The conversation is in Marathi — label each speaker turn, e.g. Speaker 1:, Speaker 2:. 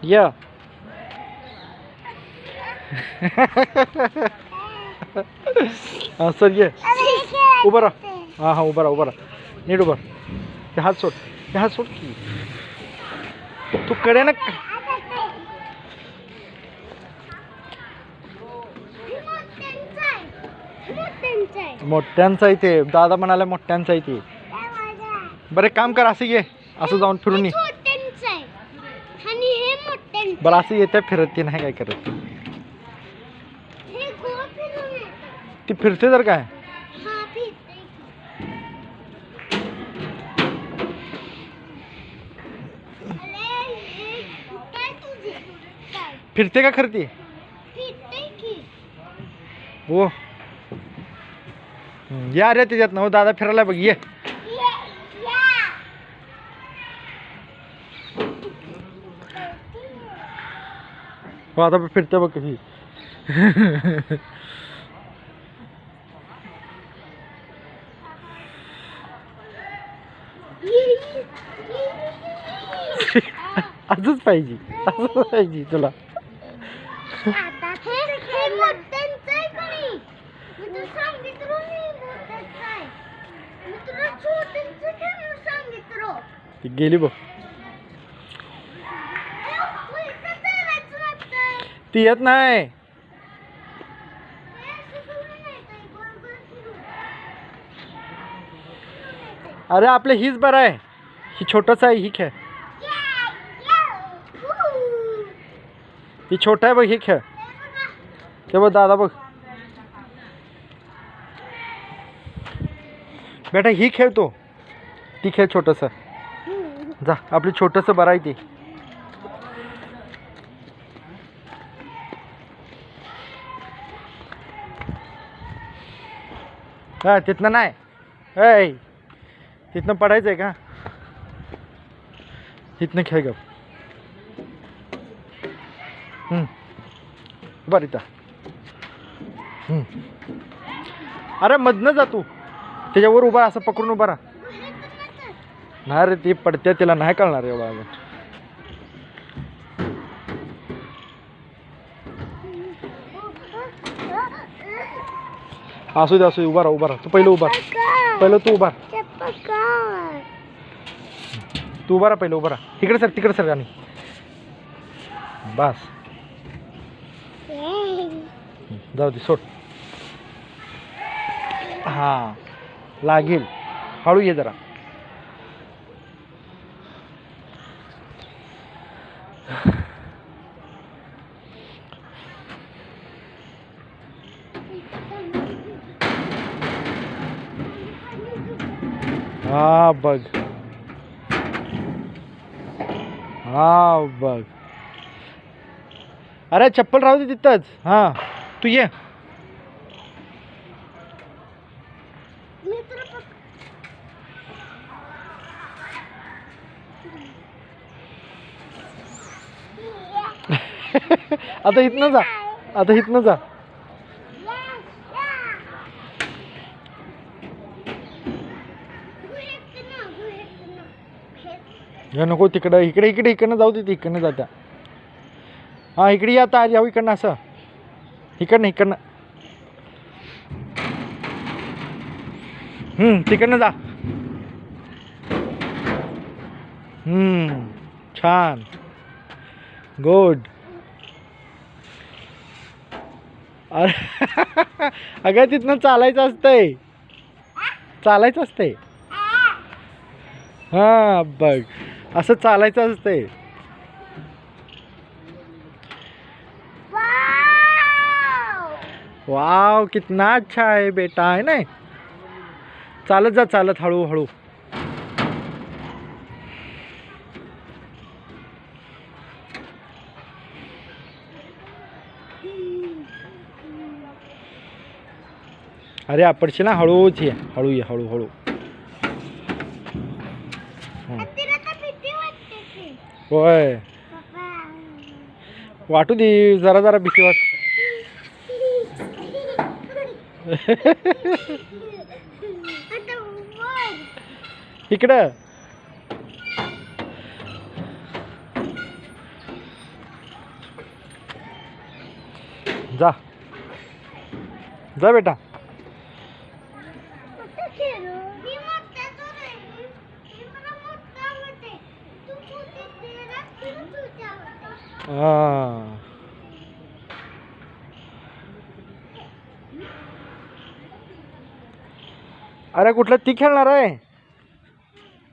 Speaker 1: या सर ये उभं राहा. हां उभं राहा नीट उभं. ते हात सोड की तू कडे ना. मोठ्यांचा आहे ते. दादा म्हणाला मोठ्यांचा आहे ते. बरं काम कर असं ये असं जाऊन फिरून ये. बरं असं येते फिरत ते नाही काय करत ती फिरते तर काय. फिरते का खरं ती हो. या रे त्याच्यात ना हो दादा फिरायला बघ ये. हो आता फिरते बघ कशी. असंच पाहिजे तुला. ती गेली बघ. ती येत नाही. अरे आपलं हीच बरं आहे. ही छोटस आहे ही खेळ. ही छोटा आहे बघ ही खेळ. ते बघ दादा बघ बेटा ही खेळतो. ती खेळ छोटस. जा आपली छोटस बरं आहे ती. हा तिथनं नाही. ऐ तिथनं पडायचं आहे का. तिथनं खेळ ग. बरं इथं. अरे मधनं जा तू. त्याच्यावर उभा असं पकडून उभा राहा. नाही रे ती पडते तिला नाही कळणार एवढा अजून. असू दे उभा राहा. तू पहिलं उभा राहा. तू उभा राहा पहिलं उभा राहा. तिकडे सर आणि बस जाऊ दे सोड. हां लागेल हळू ये जरा. हा बघ अरे चप्पल राहू दे तिथंच. हां तू ये. आता इथनं जा. नको तिकडं इकडनं जाऊ दे. इकडनं जात्या. हां इकडे या आता. जाऊ इकडनं असं. इकडनं तिकडनं जा. छान गुड. अरे अगं तिथनं चालायचं असतंय. हां बघ असं चालायचं असतंय. वाव कितना अच्छा है बेटा है ना. चालत जा हळू. अरे आपडशी ना हळूच ये. हळू. होय वाटू दे जरा भीती वाट. इकडं जा जा बेटा. हां. अरे कुठलं ती खेळणार आहे.